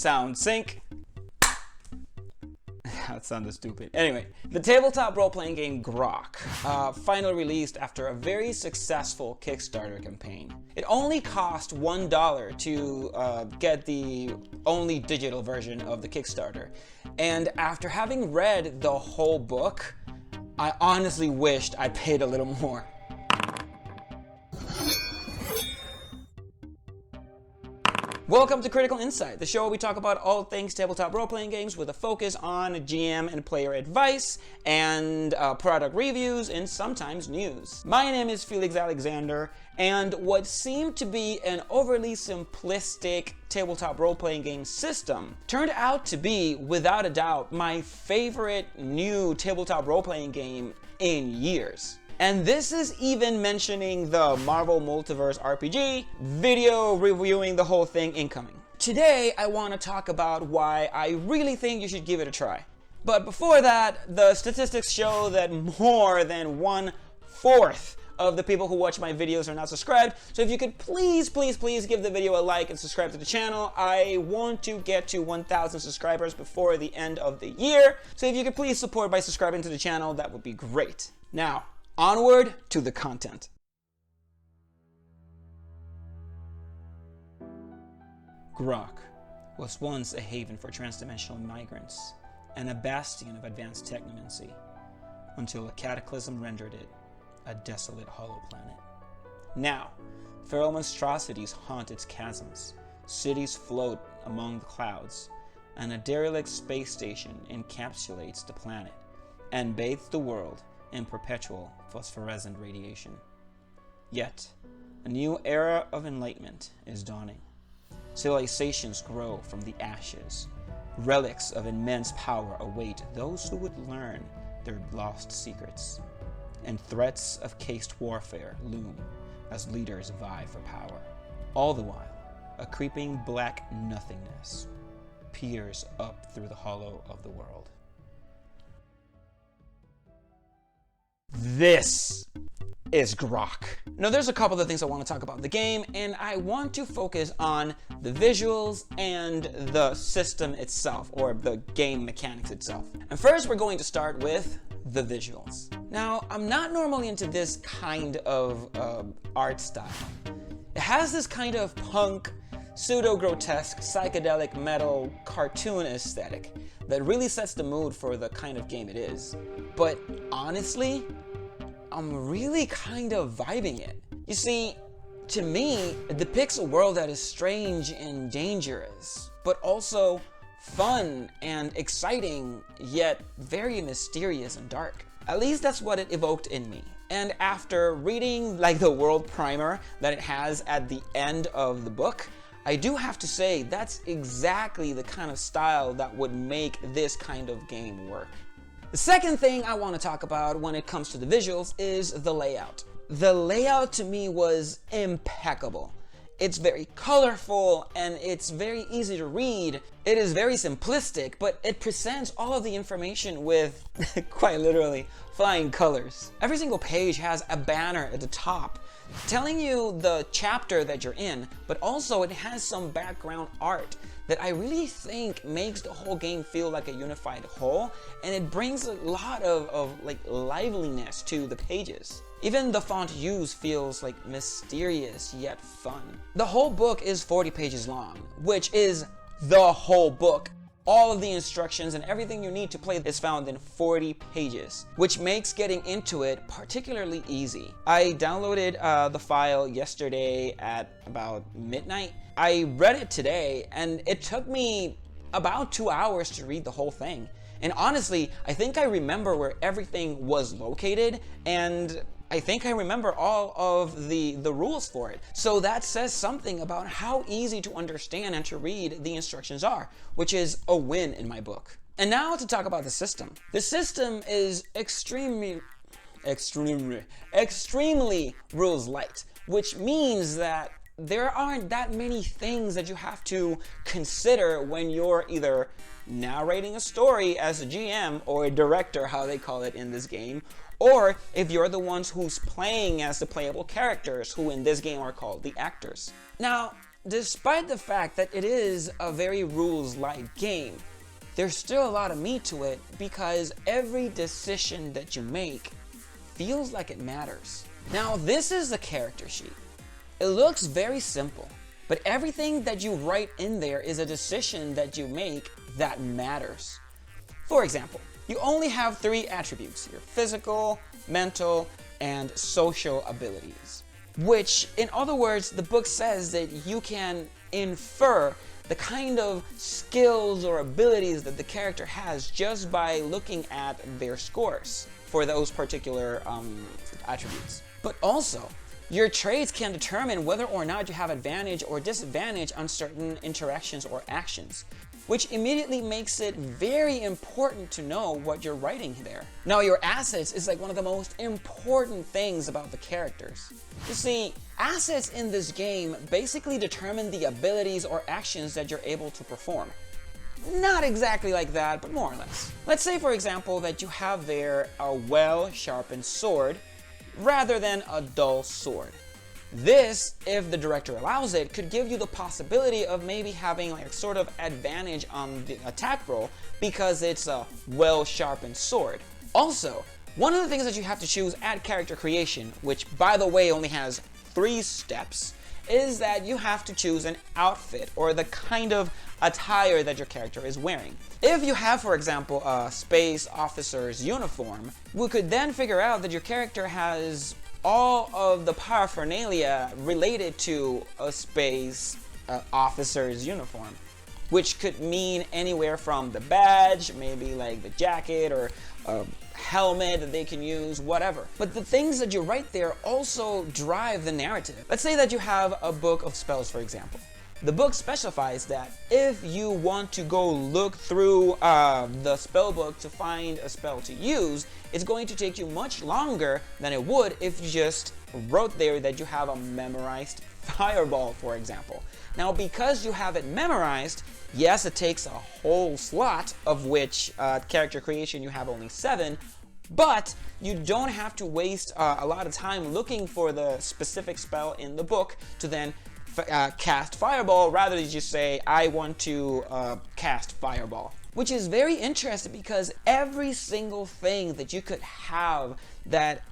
sound sync. That sounded stupid. Anyway, the tabletop role-playing game Grok finally released after a very successful Kickstarter campaign. It only cost $1 to get the only digital version of the Kickstarter. And after having read the whole book, I honestly wished I paid a little more. Welcome to Critical Insight, the show where we talk about all things tabletop role-playing games with a focus on GM and player advice and product reviews and sometimes news. My name is Felix Alexander, and what seemed to be an overly simplistic tabletop role-playing game system turned out to be, without a doubt, my favorite new tabletop role-playing game in years. And this is even mentioning the Marvel Multiverse RPG, video reviewing the whole thing incoming. Today, I want to talk about why I really think you should give it a try. But before that, the statistics show that more than 1/4 of the people who watch my videos are not subscribed. So if you could please give the video a like and subscribe to the channel. I want to get to 1,000 subscribers before the end of the year. So if you could please support by subscribing to the channel, that would be great. Now, onward to the content. Grok was once a haven for transdimensional migrants and a bastion of advanced technomancy, until a cataclysm rendered it a desolate hollow planet. Now, feral monstrosities haunt its chasms, cities float among the clouds, and a derelict space station encapsulates the planet and bathes the world in perpetual phosphorescent radiation. Yet, a new era of enlightenment is dawning. Civilizations grow from the ashes. Relics of immense power await those who would learn their lost secrets. And threats of cased warfare loom as leaders vie for power. All the while, a creeping black nothingness peers up through the hollow of the world. This is Grok. Now, there's a couple of things I want to talk about the game, and I want to focus on the visuals and the system itself, or the game mechanics itself. And first, we're going to start with the visuals. Now, I'm not normally into this kind of art style. It has this kind of punk, pseudo-grotesque, psychedelic metal cartoon aesthetic that really sets the mood for the kind of game it is. But honestly, I'm really kind of vibing it. You see, to me, it depicts a world that is strange and dangerous, but also fun and exciting, yet very mysterious and dark. At least that's what it evoked in me. And after reading the world primer that it has at the end of the book, I do have to say that's exactly the kind of style that would make this kind of game work. The second thing I want to talk about when it comes to the visuals is the layout. The layout to me was impeccable. It's very colorful and it's very easy to read. It is very simplistic, but it presents all of the information with, quite literally, flying colors. Every single page has a banner at the top telling you the chapter that you're in, but also it has some background art that I really think makes the whole game feel like a unified whole, and it brings a lot of liveliness to the pages. Even the font used feels mysterious yet fun. The whole book is 40 pages long, which is the whole book. All of the instructions and everything you need to play is found in 40 pages, which makes getting into it particularly easy. I downloaded the file yesterday at about midnight. I read it today, and it took me about 2 hours to read the whole thing. And honestly, I think I remember where everything was located, and I think I remember all of the rules for it. So that says something about how easy to understand and to read the instructions are, which is a win in my book. And now to talk about the system. The system is extremely rules light, which means that there aren't that many things that you have to consider when you're either narrating a story as a GM or a director, how they call it in this game, or if you're the ones who's playing as the playable characters, who in this game are called the actors. Now, despite the fact that it is a very rules-light game, there's still a lot of meat to it because every decision that you make feels like it matters. Now, this is the character sheet. It looks very simple, but everything that you write in there is a decision that you make that matters. For example, you only have 3 attributes: your physical, mental, and social abilities. Which, in other words, the book says that you can infer the kind of skills or abilities that the character has just by looking at their scores for those particular attributes. But also, your traits can determine whether or not you have advantage or disadvantage on certain interactions or actions, which immediately makes it very important to know what you're writing there. Now, your assets is like one of the most important things about the characters. You see, assets in this game basically determine the abilities or actions that you're able to perform. Not exactly like that, but more or less. Let's say, for example, that you have there a well-sharpened sword rather than a dull sword. This, if the director allows it, could give you the possibility of maybe having like a sort of advantage on the attack roll because it's a well-sharpened sword. Also, one of the things that you have to choose at character creation, which by the way only has 3 steps, is that you have to choose an outfit or the kind of attire that your character is wearing. If you have, for example, a space officer's uniform, we could then figure out that your character has all of the paraphernalia related to a space officer's uniform, which could mean anywhere from the badge, maybe like the jacket or a helmet that they can use, whatever. But the things that you write there also drive the narrative. Let's say that you have a book of spells, for example. The book specifies that if you want to go look through the spell book to find a spell to use, it's going to take you much longer than it would if you just wrote there that you have a memorized fireball, for example. Now, because you have it memorized, yes, it takes a whole slot, of which character creation you have only 7, but you don't have to waste a lot of time looking for the specific spell in the book to then cast fireball. Rather, you just say, I want to cast fireball. Which is very interesting because every single thing that you could have that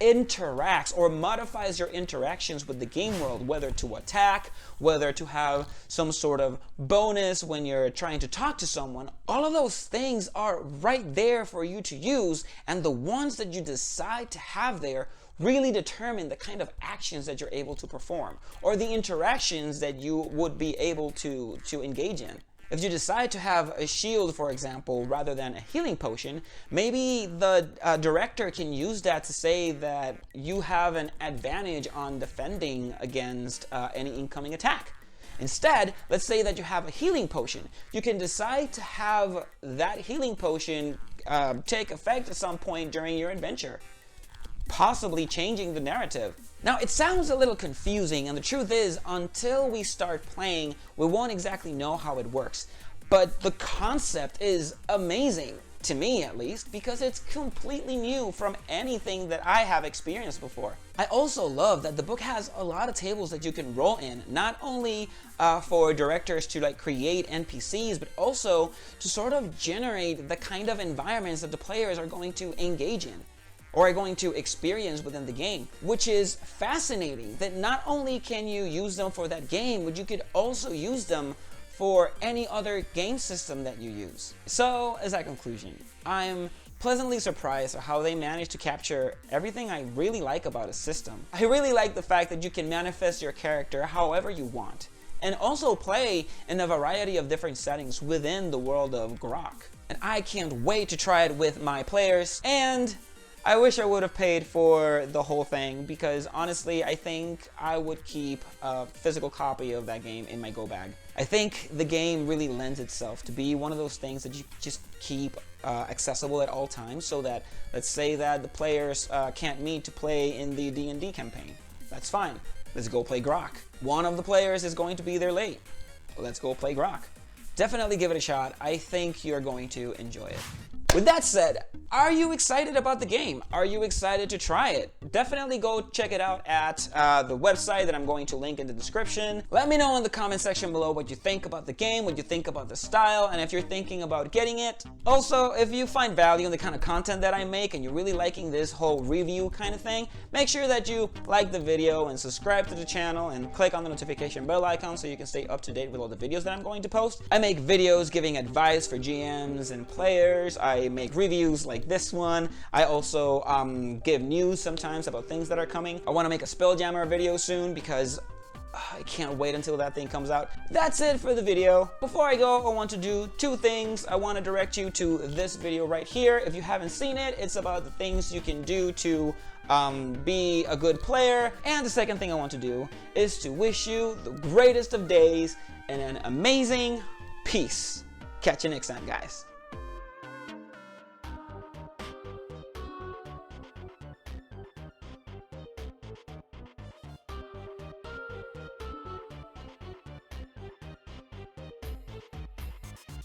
interacts or modifies your interactions with the game world, whether to attack, whether to have some sort of bonus when you're trying to talk to someone, all of those things are right there for you to use, and the ones that you decide to have there really determine the kind of actions that you're able to perform or the interactions that you would be able to engage in. If you decide to have a shield, for example, rather than a healing potion, maybe the director can use that to say that you have an advantage on defending against any incoming attack. Instead, let's say that you have a healing potion. You can decide to have that healing potion take effect at some point during your adventure, possibly changing the narrative. Now, it sounds a little confusing, and the truth is, until we start playing, we won't exactly know how it works. But the concept is amazing, to me at least, because it's completely new from anything that I have experienced before. I also love that the book has a lot of tables that you can roll in, not only for directors to like create NPCs, but also to sort of generate the kind of environments that the players are going to engage in or are going to experience within the game, which is fascinating that not only can you use them for that game, but you could also use them for any other game system that you use. So, as a conclusion, I'm pleasantly surprised at how they managed to capture everything I really like about a system. I really like the fact that you can manifest your character however you want, and also play in a variety of different settings within the world of Grok. And I can't wait to try it with my players, and I wish I would have paid for the whole thing, because honestly, I think I would keep a physical copy of that game in my go bag. I think the game really lends itself to be one of those things that you just keep accessible at all times, so that, let's say that the players can't meet to play in the D&D campaign. That's fine. Let's go play Grok. One of the players is going to be there late. Let's go play Grok. Definitely give it a shot. I think you're going to enjoy it. With that said, Are you excited about the game? Are you excited to try it? Definitely go check it out at the website that I'm going to link in the description. Let me know in the comment section below what you think about the game, what you think about the style, and if you're thinking about getting it. Also, if you find value in the kind of content that I make and you're really liking this whole review kind of thing, make sure that you like the video and subscribe to the channel and click on the notification bell icon so you can stay up to date with all the videos that I'm going to post. I make videos giving advice for GMs and players. I make reviews like this one. I also give news sometimes about things that are coming. I want to make a Spelljammer video soon because I can't wait until that thing comes out. That's it for the video. Before I go, I want to do two things. I want to direct you to this video right here. If you haven't seen it, it's about the things you can do to be a good player. And the second thing I want to do is to wish you the greatest of days and an amazing peace. Catch you next time, guys.